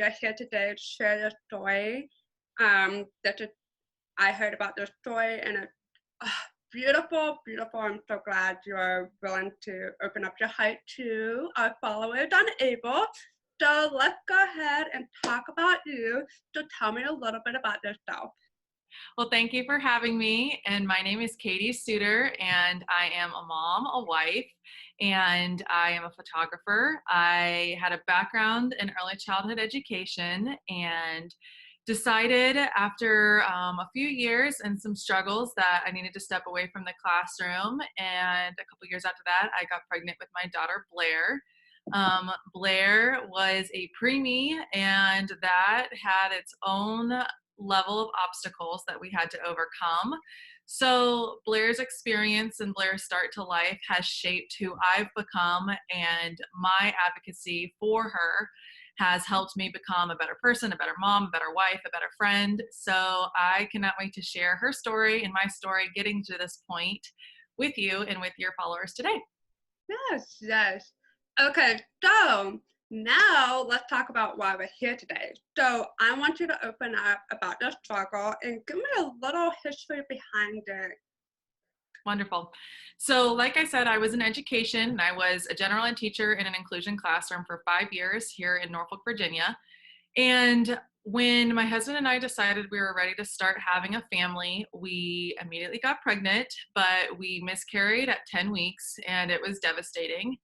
you're here today to share your story. I heard about this story and it's beautiful, beautiful. I'm so glad you are willing to open up your heart to our followers on Able. So let's go ahead and talk about you. So tell me a little bit about yourself. Well, thank you for having me. And my name is Kady Sutter, and I am a mom, a wife, and I am a photographer. I had a background in early childhood education and decided after a few years and some struggles that I needed to step away from the classroom. And a couple years after that, I got pregnant with my daughter, Blair. Blair was a preemie, and that had its own level of obstacles that we had to overcome. So Blair's experience and Blair's start to life has shaped who I've become, and my advocacy for her has helped me become a better person, a better mom, a better wife, a better friend. So I cannot wait to share her story and my story getting to this point with you and with your followers today. Yes, yes. Okay, so now let's talk about why we're here today. So I want you to open up about the struggle and give me a little history behind it. Wonderful. So, like I said, I was in education and I was a general ed teacher in an inclusion classroom for 5 years here in Norfolk, Virginia. And when my husband and I decided we were ready to start having a family, we immediately got pregnant, but we miscarried at 10 weeks and it was devastating.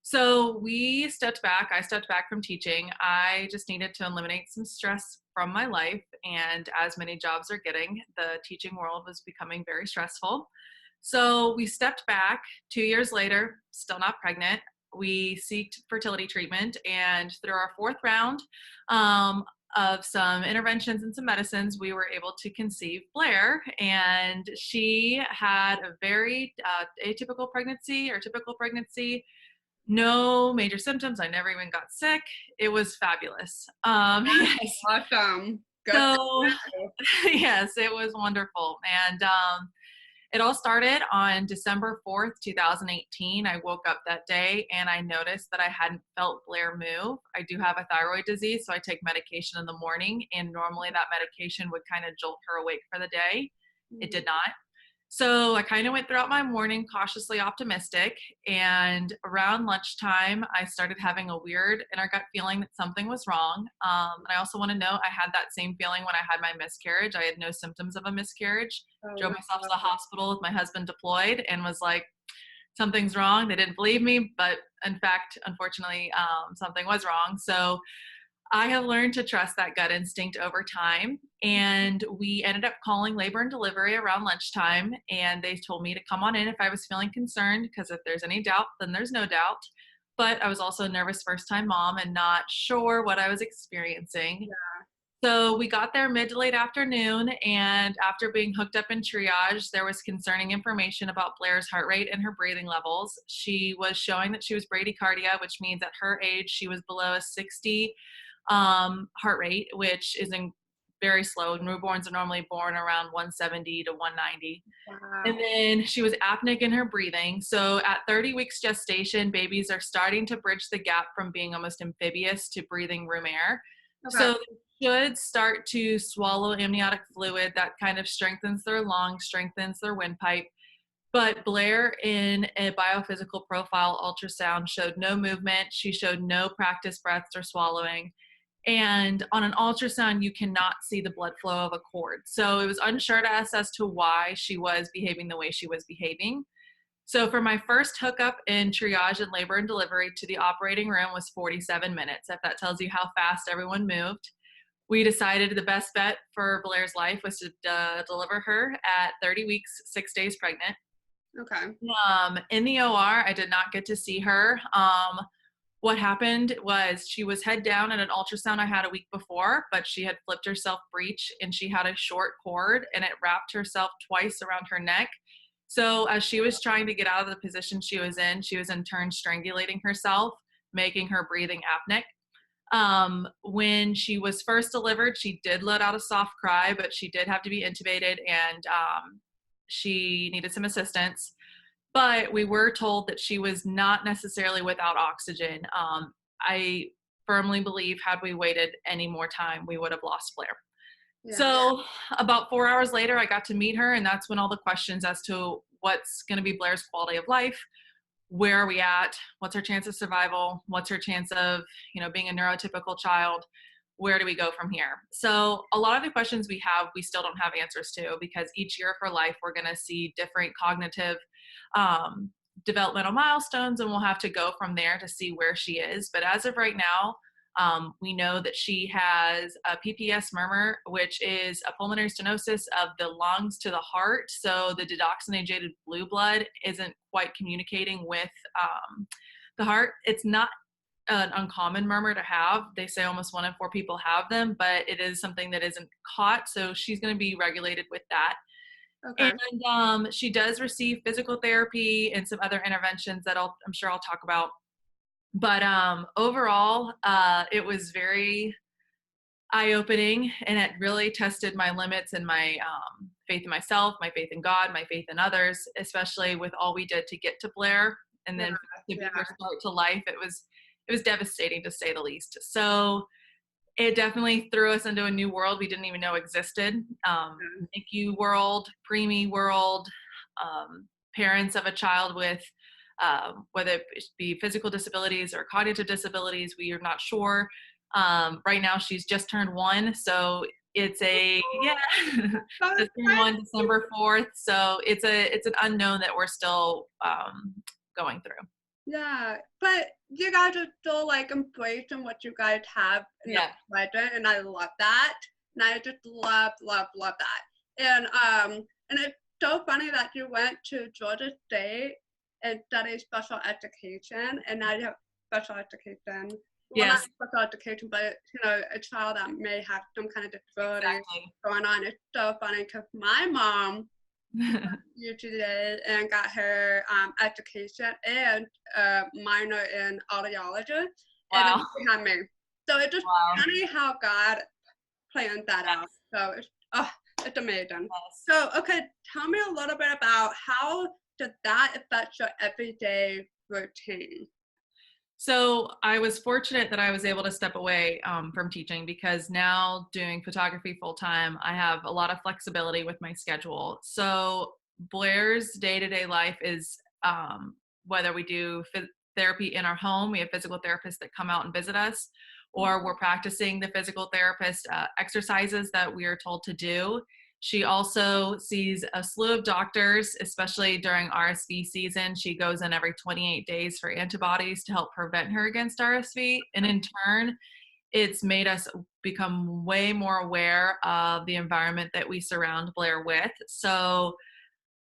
So we stepped back. I stepped back from teaching. I just needed to eliminate some stress from my life. And as many jobs are getting, the teaching world was becoming very stressful. So we stepped back. 2 years later, still not pregnant. We sought fertility treatment, and through our fourth round of some interventions and some medicines, we were able to conceive Blair. And she had a very atypical pregnancy or typical pregnancy. No major symptoms. I never even got sick. It was fabulous. Yes. Awesome. Good. So, yes, it was wonderful. And it all started on December 4th, 2018. I woke up that day and I noticed that I hadn't felt Blair move. I do have a thyroid disease, so I take medication in the morning, and normally that medication would kind of jolt her awake for the day. It did not. So I kind of went throughout my morning cautiously optimistic, and around lunchtime, I started having a weird inner gut feeling that something was wrong. And I also want to note I had that same feeling when I had my miscarriage. I had no symptoms of a miscarriage. Oh, Drove myself to the hospital with my husband deployed and was like, something's wrong. They didn't believe me, but in fact, unfortunately, something was wrong. So I have learned to trust that gut instinct over time. And we ended up calling labor and delivery around lunchtime. And they told me to come on in if I was feeling concerned, because if there's any doubt, then there's no doubt. But I was also a nervous first time mom and not sure what I was experiencing. So we got there mid to late afternoon. And after being hooked up in triage, there was concerning information about Blair's heart rate and her breathing levels. She was showing that she was bradycardia, which means at her age, she was below a 60 heart rate, which is very slow. Newborns are normally born around 170 to 190. wow. And then she was apneic in her breathing. So at 30 weeks gestation, babies are starting to bridge the gap from being almost amphibious to breathing room air. Okay. So they should start to swallow amniotic fluid that kind of strengthens their lungs, strengthens their windpipe. But Blair, in a biophysical profile ultrasound, showed no movement. She showed no practice breaths or swallowing. And on an ultrasound, you cannot see the blood flow of a cord. So it was unsure to us as to why she was behaving the way she was behaving. So for my first hookup in triage and labor and delivery to the operating room was 47 minutes, if that tells you how fast everyone moved. We decided the best bet for Blair's life was to deliver her at 30 weeks, 6 days pregnant. Okay. In the OR, I did not get to see her. What happened was she was head down at an ultrasound I had a week before, but she had flipped herself breech and she had a short cord and it wrapped herself twice around her neck. So as she was trying to get out of the position she was in turn strangulating herself, making her breathing apneic. When she was first delivered, she did let out a soft cry, but she did have to be intubated and she needed some assistance. But we were told that she was not necessarily without oxygen. firmly believe had we waited any more time, we would have lost Blair. Yeah. So about 4 hours later, I got to meet her, and that's when all the questions as to what's going to be Blair's quality of life, where are we at, what's her chance of survival, what's her chance of, being a neurotypical child, where do we go from here? So a lot of the questions we have, we still don't have answers to, because each year of her life, we're going to see different cognitive developmental milestones, and we'll have to go from there to see where she is. But as of right now, we know that she has a PPS murmur, which is a pulmonary stenosis of the lungs to the heart. So the deoxygenated blue blood isn't quite communicating with the heart. It's not an uncommon murmur to have. They say almost 1 in 4 people have them, but it is something that isn't caught. So she's going to be regulated with that. Okay. And she does receive physical therapy and some other interventions that I'm sure I'll talk about. But overall, it was very eye-opening, and it really tested my limits and my faith in myself, my faith in God, my faith in others, especially with all we did to get to Blair, and then to be her start to life. It was devastating, to say the least. So it definitely threw us into a new world we didn't even know existed. NICU world, preemie world, parents of a child with whether it be physical disabilities or cognitive disabilities, we are not sure. Right now she's just turned 1, so it's just turned 1 December 4th. So it's an unknown that we're still going through. Yeah, but you guys are still like embracing what you guys have in the present, and I love that. And I just love that. And it's so funny that you went to Georgia State and studied special education, and now you have special education. Well, not special education, but a child that may have some kind of disability going on. It's so funny because my mom UGA and got her education and minor in audiology, and then she had me. So it's just funny how God planned that out. So it's amazing. So okay, tell me a little bit about how did that affect your everyday routine? So I was fortunate that I was able to step away from teaching, because now doing photography full time, I have a lot of flexibility with my schedule. So Blair's day-to-day life is whether we do therapy in our home, we have physical therapists that come out and visit us, or we're practicing the physical therapist exercises that we are told to do. She also sees a slew of doctors, especially during RSV season. She goes in every 28 days for antibodies to help prevent her against RSV. And in turn, it's made us become way more aware of the environment that we surround Blair with. So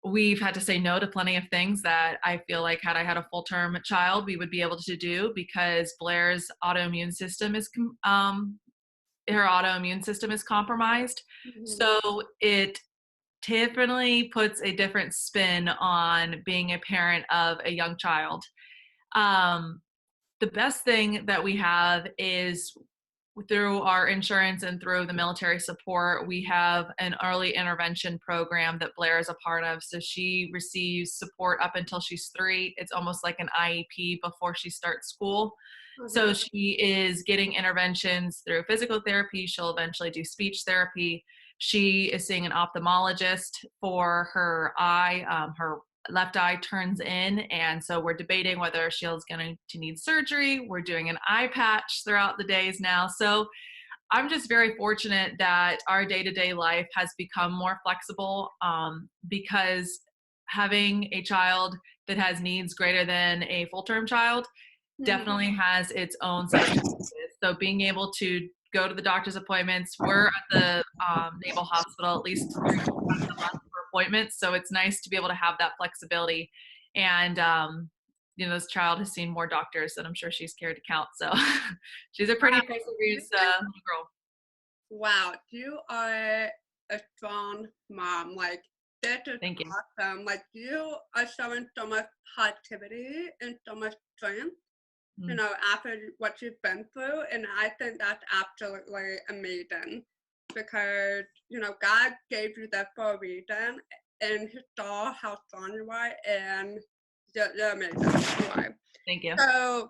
we've had to say no to plenty of things that I feel like had I had a full-term child, we would be able to do, because Blair's autoimmune system is her autoimmune system is compromised. Mm-hmm. So it definitely puts a different spin on being a parent of a young child. The best thing that we have is through our insurance and through the military support, we have an early intervention program that Blair is a part of. So she receives support up until she's 3. It's almost like an IEP before she starts school. So she is getting interventions through physical therapy. She'll eventually do speech therapy. She is seeing an ophthalmologist for her eye. Her left eye turns in, and so we're debating whether she's going to need surgery. We're doing an eye patch throughout the days now. So I'm just very fortunate that our day-to-day life has become more flexible, because having a child that has needs greater than a full-term child definitely has its own set of challenges. So being able to go to the doctor's appointments, we're at the Naval Hospital at least 3 times a month for appointments. So it's nice to be able to have that flexibility. And, this child has seen more doctors than I'm sure she's cared to count. So she's a pretty perseverance little girl. Wow, you are a strong mom. Like, that is Thank you. awesome. Like, you are showing so much positivity and so much strength, after what you've been through. And I think that's absolutely amazing, because, God gave you that for a reason, and He saw how strong you are, and you're amazing. You are. Thank you. So,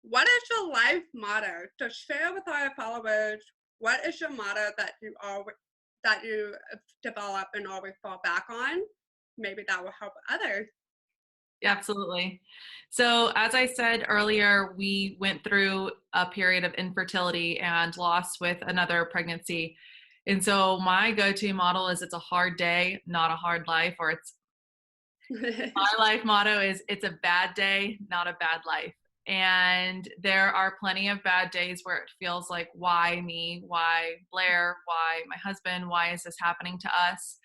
what is your life motto? To share with our followers, what is your motto that you always that you develop and always fall back on? Maybe that will help others. Yeah, absolutely. So, as I said earlier, we went through a period of infertility and loss with another pregnancy. And so, my go to model is it's a hard day, not a hard life, or it's my life motto is it's a bad day, not a bad life. And there are plenty of bad days where it feels like, why me? Why Blair? Why my husband? Why is this happening to us?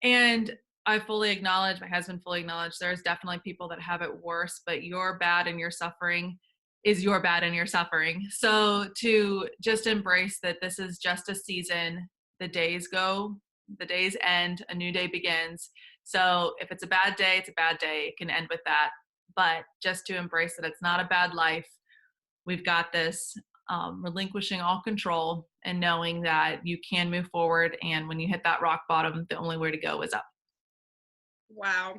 And I fully acknowledge, my husband fully acknowledged, there's definitely people that have it worse, but your bad and your suffering is your bad and your suffering. So to just embrace that this is just a season, the days go, the days end, a new day begins. So if it's a bad day, it's a bad day. It can end with that. But just to embrace that it's not a bad life, we've got this, relinquishing all control and knowing that you can move forward. And when you hit that rock bottom, the only way to go is up. Wow.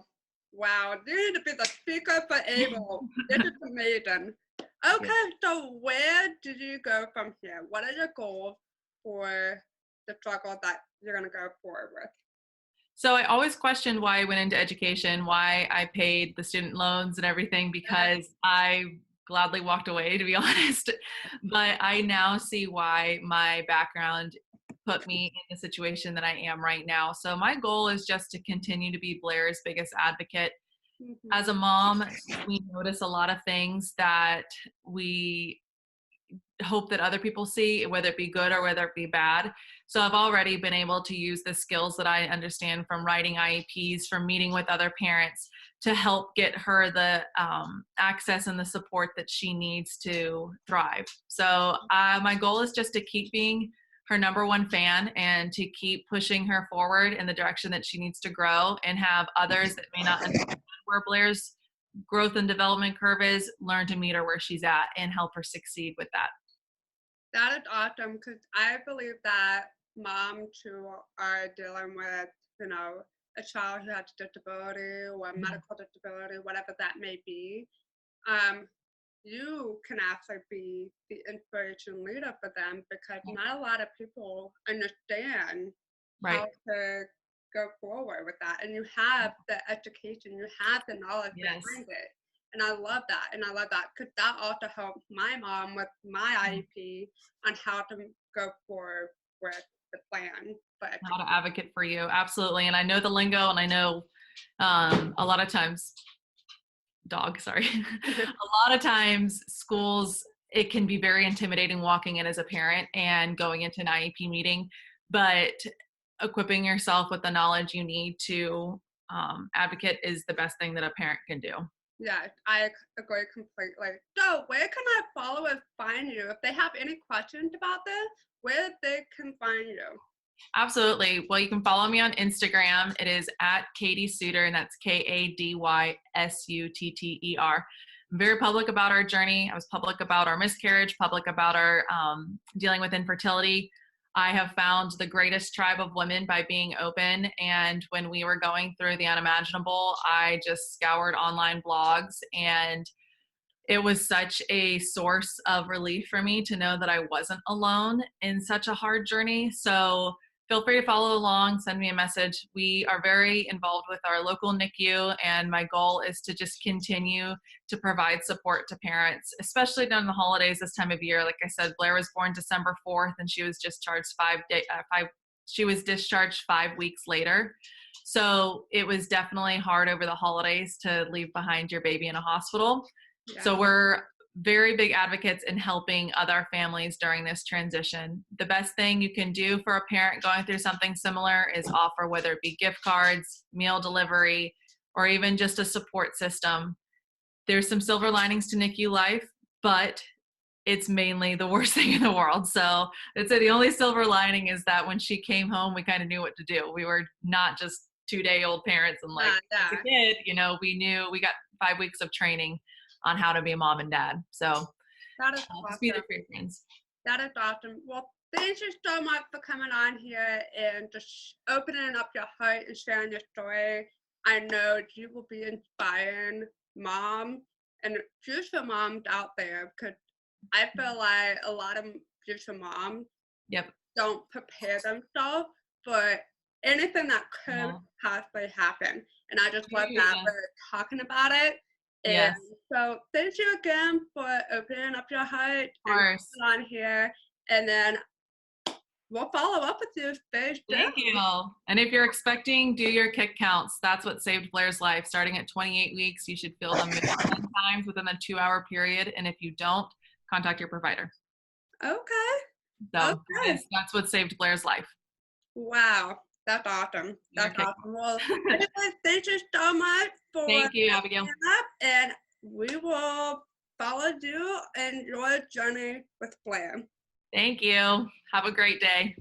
Wow. You need to be the speaker for able. This is amazing. Yeah. Okay, so where did you go from here? What are your goals for the struggle that you're going to go forward with? So I always questioned why I went into education, why I paid the student loans and everything, Yeah. because I gladly walked away, to be honest. But I now see why my background put me in the situation that I am right now. So my goal is just to continue to be Blair's biggest advocate. Mhm. As a mom, we notice a lot of things that we hope that other people see, whether it be good or whether it be bad. So I've already been able to use the skills that I understand from writing IEPs, from meeting with other parents to help get her the access and the support that she needs to thrive. So my goal is just to keep being her number one fan and to keep pushing her forward in the direction that she needs to grow, and have others that may not understand where Blair's growth and development curve is learn to meet her where she's at and help her succeed with that. That is awesome because I believe that moms who are dealing with, you know, a child who has a disability or a Mhm. medical disability, whatever that may be, um, you can actually be the inspiration leader for them because not a lot of people understand Right. how to go forward with that. And you have the education, you have the knowledge Yes. behind it. And I love that. And I love that because that also helped my mom with my IEP on how to go forward with the plan for How to education. advocate for you. Absolutely. And I know the lingo, and I know a lot of times, dog, sorry. A lot of times schools, it can be very intimidating walking in as a parent and going into an IEP meeting, but equipping yourself with the knowledge you need to advocate is the best thing that a parent can do. Yeah, I agree completely. So, where can our followers find you? If they have any questions about this, where they can find you? Absolutely. Well, you can follow me on Instagram. It is at Kady Sutter, and that's KADYSUTTER. I'm very public about our journey. I was public about our miscarriage, public about our dealing with infertility. I have found the greatest tribe of women by being open. And when we were going through the unimaginable, I just scoured online blogs, and it was such a source of relief for me to know that I wasn't alone in such a hard journey. So feel free to follow along, send me a message. We are very involved with our local NICU, and my goal is to just continue to provide support to parents, especially during the holidays this time of year. Like I said, Blair was born December 4th, and she was discharged she was discharged 5 weeks later. So it was definitely hard over the holidays to leave behind your baby in a hospital. Yeah. So we're very big advocates in helping other families during this transition. The best thing you can do for a parent going through something similar is offer, whether it be gift cards, meal delivery, or even just a support system. There's some silver linings to NICU life, but it's mainly the worst thing in the world. So I'd say the only silver lining is that when she came home, we kind of knew what to do. We were not just 2-day old parents and like, as a Yeah. kid, we knew we got 5 weeks of training on how to be a mom and dad. So That is just be there awesome. for your friends. That is awesome. Well, thank you so much for coming on here and just opening up your heart and sharing your story. I know you will be inspiring mom and future moms out there, because I feel like a lot of future moms Yep. don't prepare themselves for anything that could Yeah. possibly happen. And I just love that Yeah. we're talking about it. And Yes. so thank you again for opening up your heart Of and course. coming on here. And then we'll follow up with you very soon. Thank you. And if you're expecting, do your kick counts. That's what saved Blair's life. Starting at 28 weeks, you should feel them maybe 10 times within a 2-hour period. And if you don't, contact your provider. Okay. So Okay. that's what saved Blair's life. Wow. That's awesome. Your That's kick awesome. Well, anyways, thank you so much for Thank you, Abigail. opening up, and we will follow you and your journey with Blair. Thank you. Have a great day.